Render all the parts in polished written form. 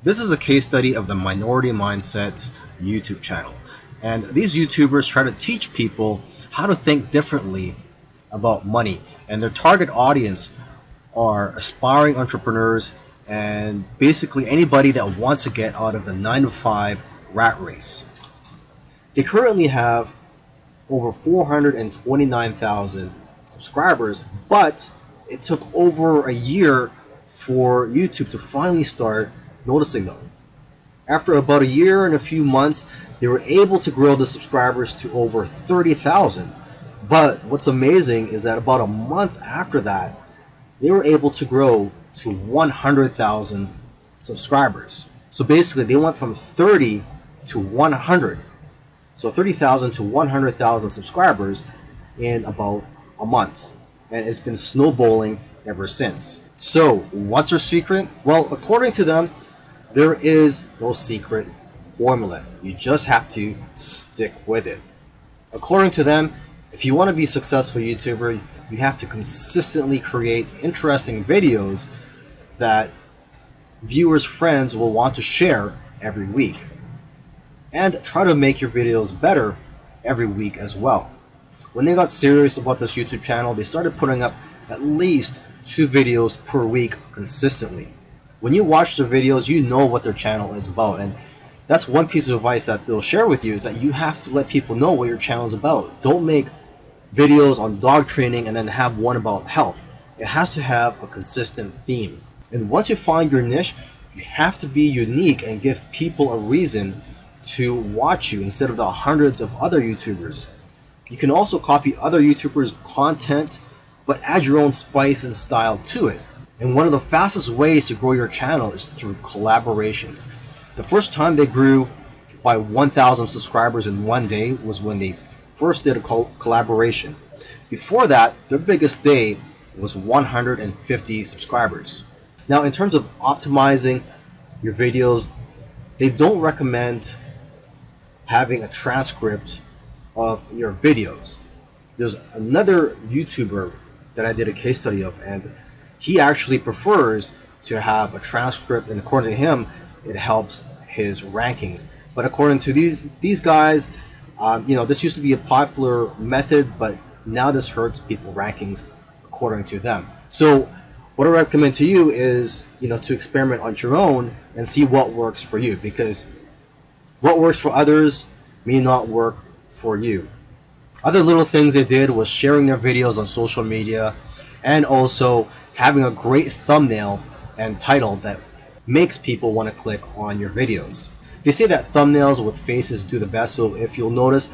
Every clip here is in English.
This is a case study of the Minority Mindset YouTube channel. And these YouTubers try to teach people how to think differently about money. And their target audience are aspiring entrepreneurs and basically anybody that wants to get out of the 9 to 5 rat race. They currently have over 429,000 subscribers, but it took over a year for YouTube to finally start noticing them. After about a year and a few months, they were able to grow the subscribers to over 30,000. But what's amazing is that about a month after that, they were able to grow to 100,000 subscribers. So basically, they went from 30 to 100. So 30,000 to 100,000 subscribers in about a month. And it's been snowballing ever since. So what's their secret? Well, according to them, there is no secret formula. You just have to stick with it. According to them, if you want to be a successful YouTuber, you have to consistently create interesting videos that viewers' friends will want to share every week. And try to make your videos better every week as well. When they got serious about this YouTube channel, they started putting up at least 2 videos per week consistently. When you watch their videos, you know what their channel is about, and that's one piece of advice that they'll share with you, is that you have to let people know what your channel is about. Don't make videos on dog training and then have one about health. It has to have a consistent theme. And once you find your niche, you have to be unique and give people a reason to watch you instead of the hundreds of other YouTubers. You can also copy other YouTubers' content, but add your own spice and style to it. And one of the fastest ways to grow your channel is through collaborations. The first time they grew by 1,000 subscribers in one day was when they first did a collaboration. Before that, their biggest day was 150 subscribers. Now, in terms of optimizing your videos, they don't recommend having a transcript of your videos. There's another YouTuber that I did a case study of, and he actually prefers to have a transcript, and according to him, it helps his rankings. But according to these guys, this used to be a popular method, but now this hurts people's rankings according to them. So what I recommend to you is, to experiment on your own and see what works for you, because what works for others may not work for you. Other little things they did was sharing their videos on social media and also having a great thumbnail and title that makes people want to click on your videos. They say that thumbnails with faces do the best, so if you'll notice,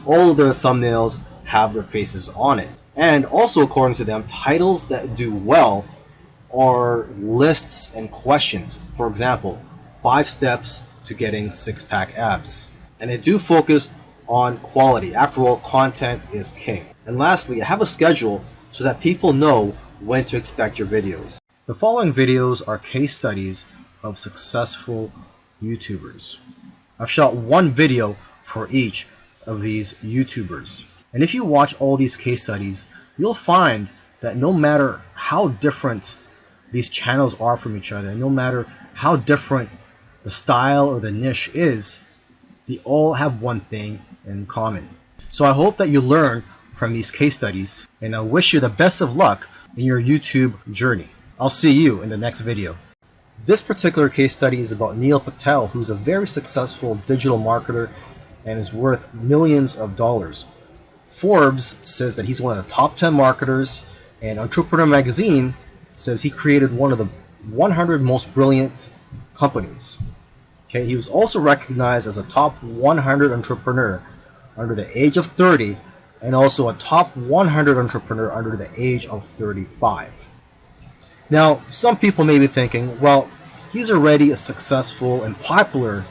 all of their thumbnails have their faces on it. And also, according to them, titles that do well are lists and questions. For example, 5 steps to getting 6-pack abs. And they do focus on quality. After all, content is king. And lastly, have a schedule so that people know when to expect your videos. The following videos are case studies of successful YouTubers. I've shot one video for each of these YouTubers. And if you watch all these case studies, you'll find that no matter how different these channels are from each other, no matter how different the style or the niche is, they all have one thing in common. So I hope that you learn from these case studies, and I wish you the best of luck in your YouTube journey. I'll see you in the next video. This particular case study is about Neil Patel, who's a very successful digital marketer and is worth millions of dollars. Forbes says that he's one of the top 10 marketers, and Entrepreneur Magazine says he created one of the 100 most brilliant companies. Okay, he was also recognized as a top 100 entrepreneur under the age of 30 and also a top 100 entrepreneur under the age of 35. Now, some people may be thinking, well, he's already a successful and popular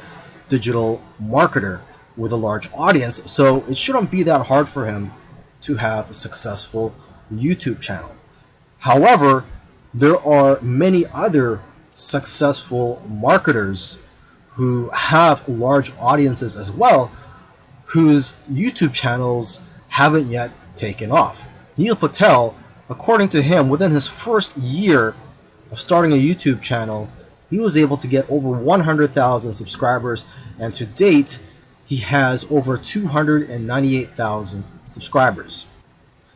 digital marketer with a large audience, so it shouldn't be that hard for him to have a successful YouTube channel. However, there are many other successful marketers who have large audiences as well, whose YouTube channels haven't yet taken off. Neil Patel, according to him, within his first year of starting a YouTube channel, he was able to get over 100,000 subscribers, and to date, he has over 298,000 subscribers.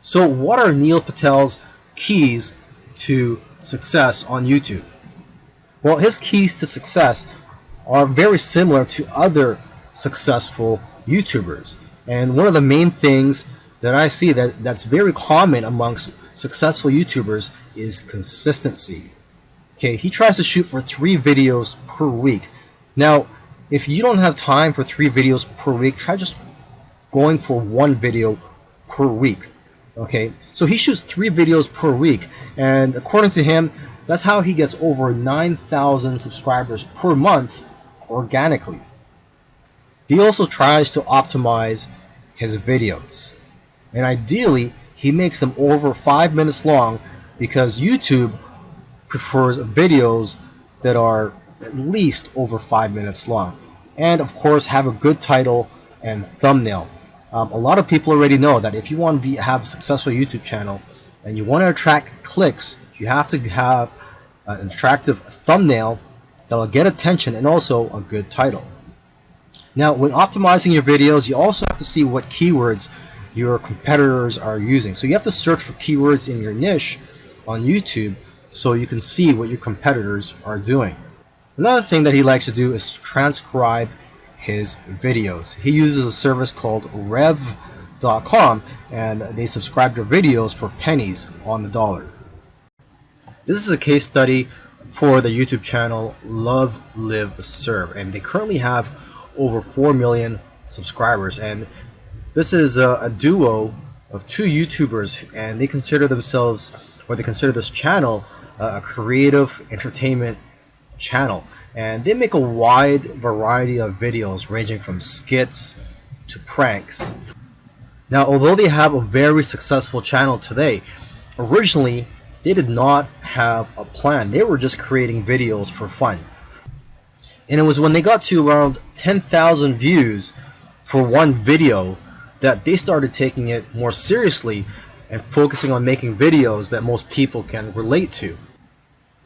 So what are Neil Patel's keys to success on YouTube? Well, his keys to success are very similar to other successful YouTubers. And one of the main things that I see that's very common amongst successful YouTubers is consistency. Okay, he tries to shoot for 3 videos per week. Now, if you don't have time for 3 videos per week, try just going for 1 video per week. Okay, so he shoots 3 videos per week, and according to him, that's how he gets over 9,000 subscribers per month organically. He also tries to optimize his videos, and ideally he makes them over 5 minutes long, because YouTube prefers videos that are at least over 5 minutes long, and of course have a good title and thumbnail. A lot of people already know that if you want to have a successful YouTube channel and you want to attract clicks, you have to have an attractive thumbnail that will get attention, and also a good title. Now, when optimizing your videos, you also have to see what keywords your competitors are using. So you have to search for keywords in your niche on YouTube so you can see what your competitors are doing. Another thing that he likes to do is transcribe his videos. He uses a service called rev.com, and they subscribe to videos for pennies on the dollar. This is a case study for the YouTube channel Love, Live, Serve, and they currently have over 4 million subscribers. And this is a duo of 2 YouTubers, and they consider themselves, or they consider this channel, a creative entertainment channel. And they make a wide variety of videos ranging from skits to pranks. Now, although they have a very successful channel today, originally they did not have a plan. They were just creating videos for fun. And it was when they got to around 10,000 views for one video that they started taking it more seriously and focusing on making videos that most people can relate to.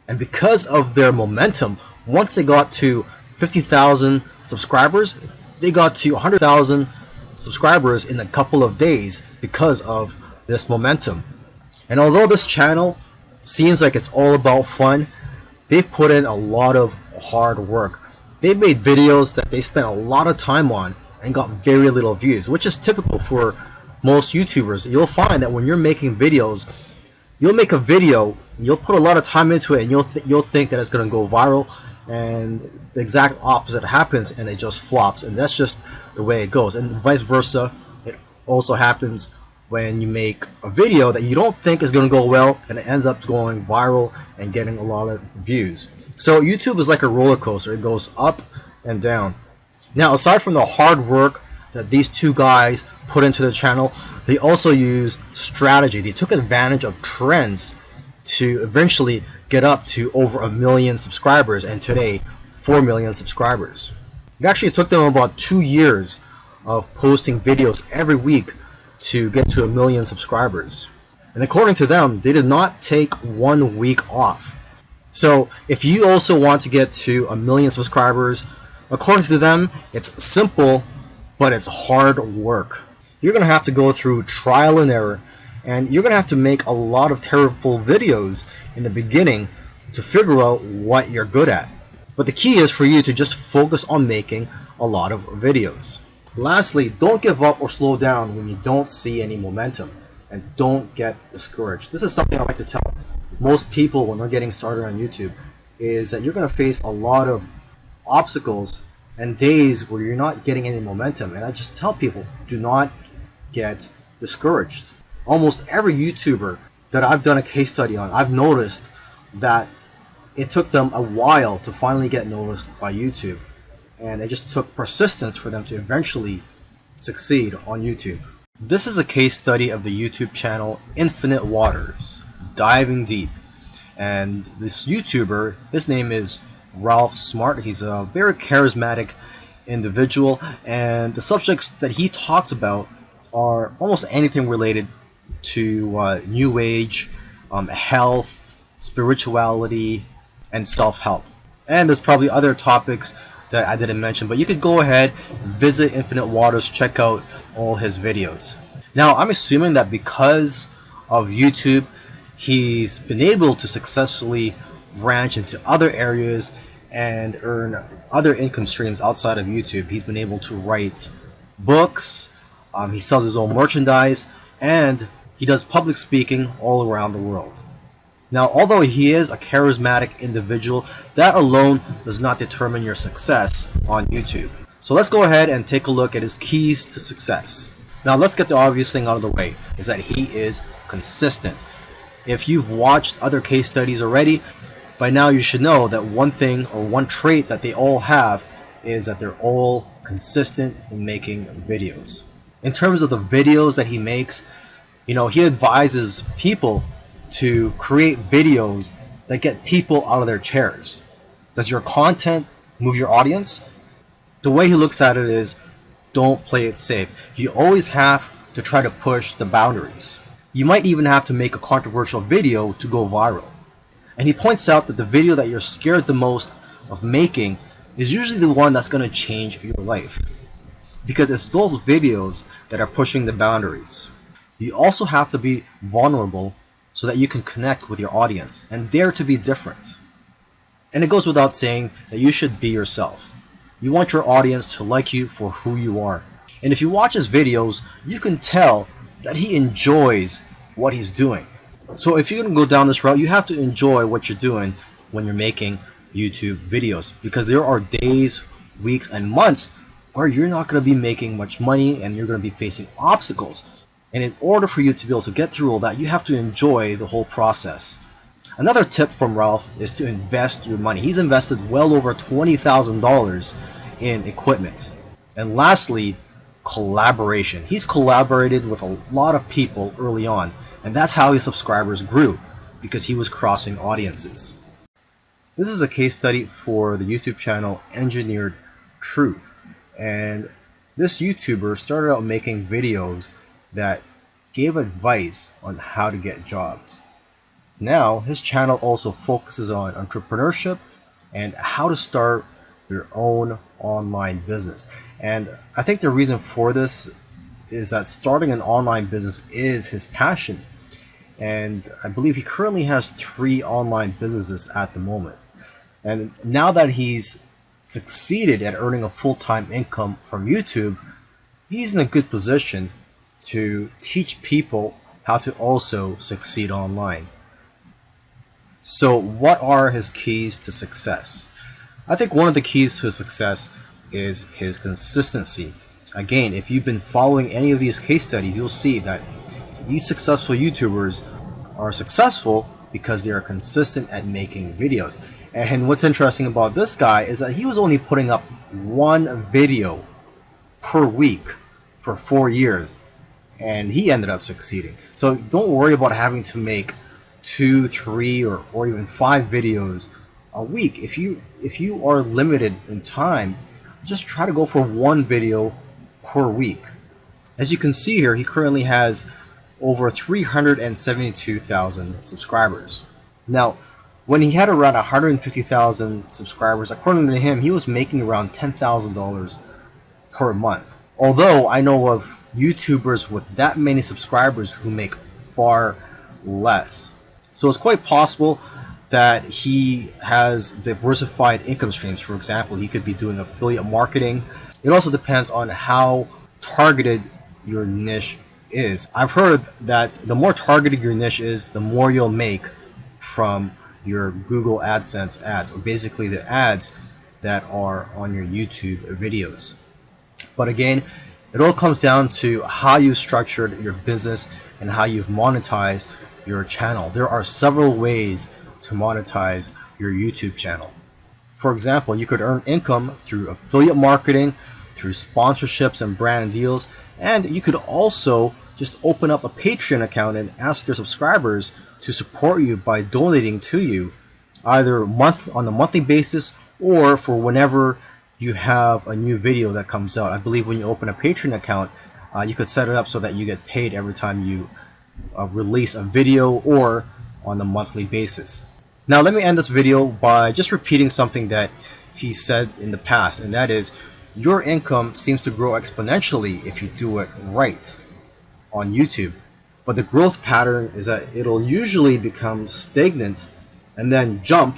And because of their momentum, once they got to 50,000 subscribers, they got to 100,000 subscribers in a couple of days because of this momentum. And although this channel seems like it's all about fun, they've put in a lot of hard work. They've made videos that they spent a lot of time on and got very little views, which is typical for most YouTubers. You'll find that when you're making videos, you'll make a video, you'll put a lot of time into it, and you'll think that it's going to go viral, and the exact opposite happens, and it just flops. And that's just the way it goes. And vice versa, it also happens when you make a video that you don't think is going to go well, and it ends up going viral and getting a lot of views. So YouTube is like a roller coaster. It goes up and down. Now, aside from the hard work that these 2 guys put into the channel, they also used strategy. They took advantage of trends to eventually get up to over 1 million subscribers, and today 4 million subscribers. It actually took them about 2 years of posting videos every week to get to 1 million subscribers. And according to them, they did not take 1 week off. So if you also want to get to 1 million subscribers, according to them, it's simple, but it's hard work. You're going to have to go through trial and error, and you're going to have to make a lot of terrible videos in the beginning to figure out what you're good at. But the key is for you to just focus on making a lot of videos. Lastly, don't give up or slow down when you don't see any momentum, and don't get discouraged. This is something I like to tell most people when they're getting started on YouTube, is that you're going to face a lot of obstacles and days where you're not getting any momentum. And I just tell people, do not get discouraged. Almost every YouTuber that I've done a case study on, I've noticed that it took them a while to finally get noticed by YouTube, and it just took persistence for them to eventually succeed on YouTube. This is a case study of the YouTube channel Infinite Waters, Diving Deep. And this YouTuber, his name is Ralph Smart. He's a very charismatic individual, and the subjects that he talks about are almost anything related to New Age, health, spirituality, and self-help. And there's probably other topics that I didn't mention, but you could go ahead, visit Infinite Waters, check out all his videos. Now, I'm assuming that because of YouTube, he's been able to successfully branch into other areas and earn other income streams outside of YouTube. He's been able to write books, he sells his own merchandise, and he does public speaking all around the world. Now, although he is a charismatic individual, that alone does not determine your success on YouTube. So let's go ahead and take a look at his keys to success. Now, let's get the obvious thing out of the way, is that he is consistent. If you've watched other case studies already, by now you should know that one thing or one trait that they all have is that they're all consistent in making videos. In terms of the videos that he makes, he advises people to create videos that get people out of their chairs. Does your content move your audience? The way he looks at it is, don't play it safe. You always have to try to push the boundaries. You might even have to make a controversial video to go viral. And he points out that the video that you're scared the most of making is usually the one that's going to change your life, because it's those videos that are pushing the boundaries. You also have to be vulnerable so that you can connect with your audience and dare to be different. And it goes without saying that you should be yourself. You want your audience to like you for who you are. And if you watch his videos, you can tell that he enjoys what he's doing. So if you're going to go down this route, you have to enjoy what you're doing when you're making YouTube videos, because there are days, weeks, and months where you're not going to be making much money and you're going to be facing obstacles. And in order for you to be able to get through all that, you have to enjoy the whole process. Another tip from Ralph is to invest your money. He's invested well over $20,000 in equipment. And lastly, collaboration. He's collaborated with a lot of people early on, and that's how his subscribers grew, because he was crossing audiences. This is a case study for the YouTube channel Engineered Truth. And this YouTuber started out making videos that gave advice on how to get jobs. Now, his channel also focuses on entrepreneurship and how to start your own online business. And I think the reason for this is that starting an online business is his passion. And I believe he currently has 3 online businesses at the moment. And now that he's succeeded at earning a full-time income from YouTube, he's in a good position to teach people how to also succeed online. So what are his keys to success? I think one of the keys to success is his consistency. Again, if you've been following any of these case studies, you'll see that these successful YouTubers are successful because they are consistent at making videos. And what's interesting about this guy is that he was only putting up 1 video per week for 4 years, and he ended up succeeding. So don't worry about having to make 2, 3, or even 5 videos a week. If you are limited in time, just try to go for 1 video per week. As you can see here, he currently has over 372,000 subscribers. Now, when he had around 150,000 subscribers, according to him, he was making around $10,000 per month. Although I know of YouTubers with that many subscribers who make far less. So it's quite possible that he has diversified income streams. For example, he could be doing affiliate marketing. It also depends on how targeted your niche is. I've heard that the more targeted your niche is, the more you'll make from your Google AdSense ads, or basically the ads that are on your YouTube videos. But again, it all comes down to how you structured your business and how you've monetized your channel. There are several ways to monetize your YouTube channel. For example, you could earn income through affiliate marketing, through sponsorships and brand deals, and you could also just open up a Patreon account and ask your subscribers to support you by donating to you, either on a monthly basis or for whenever you have a new video that comes out. I believe when you open a Patreon account, you could set it up so that you get paid every time you release a video, or on a monthly basis. Now, let me end this video by just repeating something that he said in the past, and that is, your income seems to grow exponentially if you do it right on YouTube. But the growth pattern is that it'll usually become stagnant and then jump,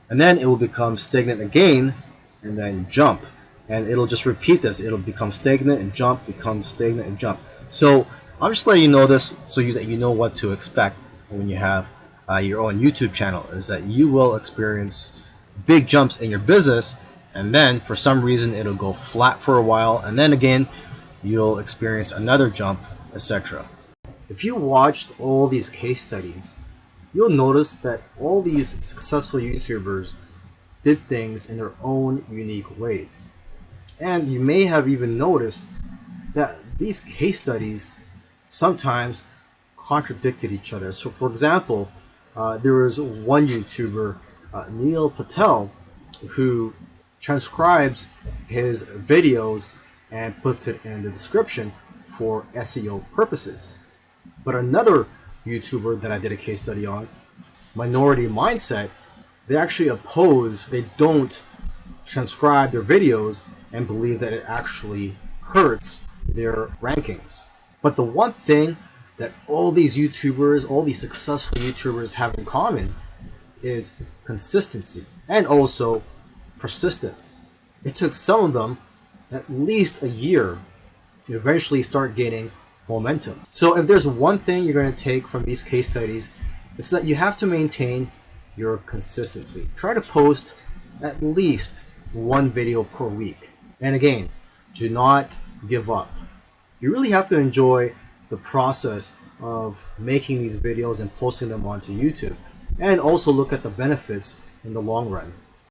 and then it will become stagnant again and then jump. And it'll just repeat this. It'll become stagnant and jump, become stagnant and jump. So I'm just letting you know this so that you know what to expect when you have your own YouTube channel, is that you will experience big jumps in your business, and then for some reason it'll go flat for a while, and then again you'll experience another jump, etc. If you watched all these case studies, you'll notice that all these successful YouTubers did things in their own unique ways. And you may have even noticed that these case studies sometimes contradicted each other. So for example, there was one YouTuber, Neil Patel, who transcribes his videos and puts it in the description for SEO purposes. But another YouTuber that I did a case study on, Minority Mindset, they actually oppose, they don't transcribe their videos and believe that it actually hurts their rankings. But the one thing that all these YouTubers, all these successful YouTubers have in common is consistency and also persistence. It took some of them at least a year to eventually start gaining momentum. So if there's one thing you're going to take from these case studies, it's that you have to maintain your consistency. Try to post at least one video per week. And again, do not give up. You really have to enjoy the process of making these videos and posting them onto YouTube, and also look at the benefits in the long run.